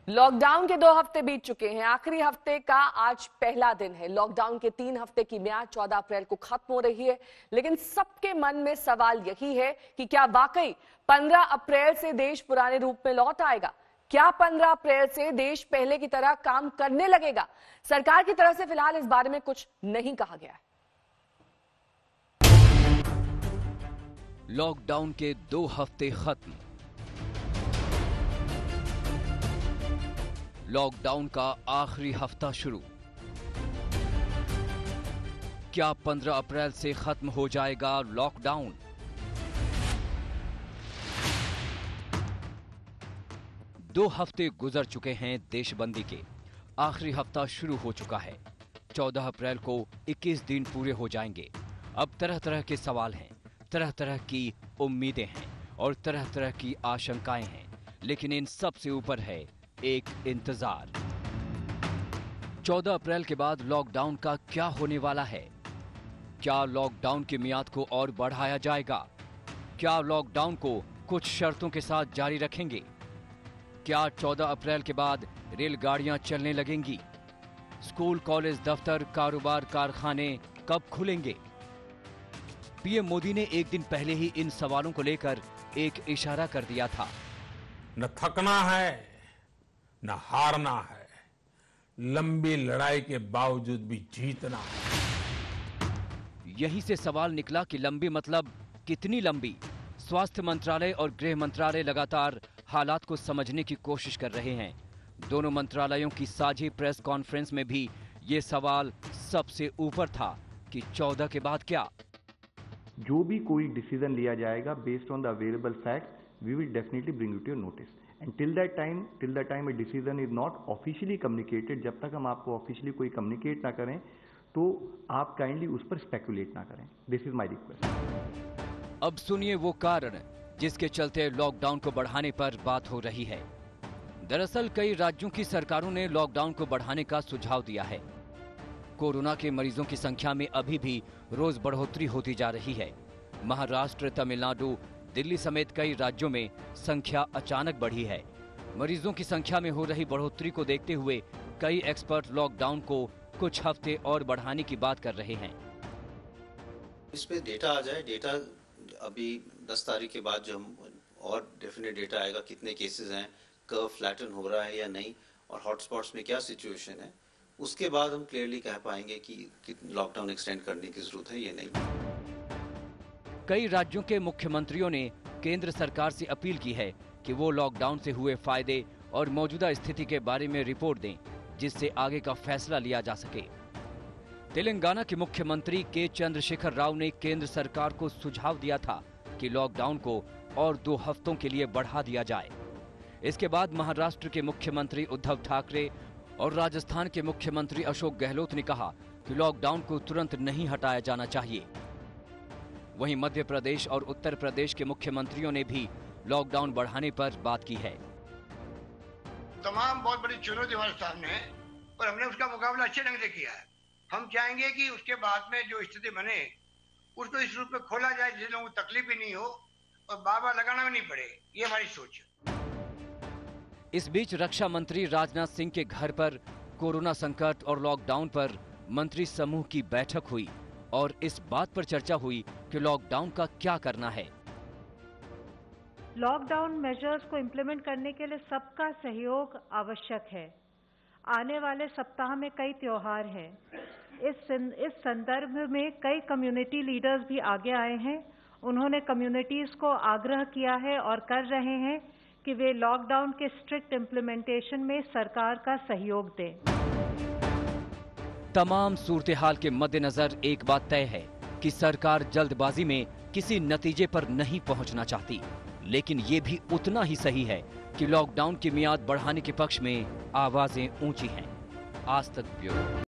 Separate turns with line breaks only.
Lockdown के 2 हफ्ते बीत चुके हैं। आखिरी हफ्ते का आज पहला दिन है। लॉकडाउन के 3 हफ्ते की म्याद 14 अप्रैल को खत्म हो रही है, लेकिन सबके मन में सवाल यही है कि क्या वाकई 15 अप्रैल से देश पुराने रूप में लौट आएगा? क्या 15 अप्रैल से देश पहले की तरह काम करने लगेगा? सरकार की तरफ से फिलहाल इस बारे में कुछ नहीं कहा गया है।
लॉकडाउन के 2 हफ्ते खत्म। लॉकडाउन का आखिरी हफ्ता शुरू। क्या 15 अप्रैल से खत्म हो जाएगा लॉकडाउन? दो हफ्ते गुजर चुके हैं देशबंदी के। आखिरी हफ्ता शुरू हो चुका है। 14 अप्रैल को 21 दिन पूरे हो जाएंगे। अब तरह तरह के सवाल हैं, तरह तरह की उम्मीदें हैं और तरह तरह की आशंकाएं हैं, लेकिन इन सब से ऊपर है एक इंतजार। 14 अप्रैल के बाद लॉकडाउन का क्या होने वाला है? क्या लॉकडाउन की मियाद को और बढ़ाया जाएगा? क्या लॉकडाउन को कुछ शर्तों के साथ जारी रखेंगे? क्या 14 अप्रैल के बाद रेलगाड़ियां चलने लगेंगी? स्कूल, कॉलेज, दफ्तर, कारोबार, कारखाने कब खुलेंगे? पीएम मोदी ने एक दिन पहले ही इन सवालों को लेकर एक इशारा कर दिया था।
न थकना है न हारना है, लंबी लड़ाई के बावजूद भी जीतना है।
यहीं से सवाल निकला कि लंबी मतलब कितनी लंबी? स्वास्थ्य मंत्रालय और गृह मंत्रालय लगातार हालात को समझने की कोशिश कर रहे हैं। दोनों मंत्रालयों की साझी प्रेस कॉन्फ्रेंस में भी ये सवाल सबसे ऊपर था कि 14 के बाद क्या?
जो भी कोई डिसीजन लिया जाएगा based on the available fact, we will definitely bring it your notice. And till that time a decision is not officially communicated, जब तक हम आपको ऑफिशियली कोई कम्युनिकेट ना करें तो आप काइंडली उस पर स्पेकुलेट ना करें। This is my request.
अब सुनिए वो कारण जिसके चलते लॉकडाउन को बढ़ाने पर बात हो रही है। दरअसल कई राज्यों की सरकारों ने लॉकडाउन को बढ़ाने का सुझाव दिया है। कोरोना के मरीजों की संख्या में अभी भी रोज बढ़ोतरी होती जा रही है। महाराष्ट्र, तमिलनाडु, दिल्ली समेत कई राज्यों में संख्या अचानक बढ़ी है। मरीजों की संख्या में हो रही बढ़ोतरी को देखते हुए कई एक्सपर्ट लॉकडाउन को कुछ हफ्ते और बढ़ाने की बात कर रहे हैं।
इस पे डेटा आ जाए, डेटा अभी 10 तारीख के बाद जो हम और डेफिनेट डेटा आएगा, कितने केसेस हैं, कर्व फ्लैटन हो रहा है या नहीं, और हॉटस्पॉट्स में क्या सिचुएशन है, उसके बाद हम क्लियरली कह पाएंगे कि लॉकडाउन एक्सटेंड करने की जरूरत है या नहीं।
कई राज्यों के मुख्यमंत्रियों ने केंद्र सरकार से अपील की है कि वो लॉकडाउन से हुए फायदे और मौजूदा स्थिति के बारे में रिपोर्ट दें, जिससे आगे का फैसला लिया जा सके। तेलंगाना के मुख्यमंत्री के चंद्रशेखर राव ने केंद्र सरकार को सुझाव दिया था कि लॉकडाउन को और 2 हफ्तों के लिए बढ़ा दिया जाए। इसके बाद महाराष्ट्र के मुख्यमंत्री उद्धव ठाकरे और राजस्थान के मुख्यमंत्री अशोक गहलोत ने कहा कि लॉकडाउन को तुरंत नहीं हटाया जाना चाहिए। वहीं मध्य प्रदेश और उत्तर प्रदेश के मुख्यमंत्रियों ने भी लॉकडाउन बढ़ाने पर बात की है।
तमाम बहुत बड़ी चुनौती हमारे सामने है और हमने उसका मुकाबला अच्छे ढंग से किया है। हम चाहेंगे कि उसके बाद में जो स्थिति बने उसको इस रूप में खोला जाए जिससे लोगों को तकलीफ भी नहीं हो और बार-बार लगाना भी नहीं पड़े। ये हमारी सोच है।
इस बीच रक्षा मंत्री राजनाथ सिंह के घर पर कोरोना संकट और लॉकडाउन पर मंत्री समूह की बैठक हुई और इस बात पर चर्चा हुई कि लॉकडाउन का क्या करना है।
लॉकडाउन मेजर्स को इम्प्लीमेंट करने के लिए सबका सहयोग आवश्यक है। आने वाले सप्ताह में कई त्योहार हैं। इस संदर्भ में कई कम्युनिटी लीडर्स भी आगे आए हैं। उन्होंने कम्युनिटीज को आग्रह किया है और कर रहे हैं कि वे लॉकडाउन के स्ट्रिक्ट इम्प्लीमेंटेशन में सरकार का सहयोग दें।
तमाम सूरत-ए-हाल के मद्देनजर एक बात तय है कि सरकार जल्दबाजी में किसी नतीजे पर नहीं पहुंचना चाहती, लेकिन ये भी उतना ही सही है कि लॉकडाउन की मियाद बढ़ाने के पक्ष में आवाजें ऊंची हैं। आज तक ब्यूरो।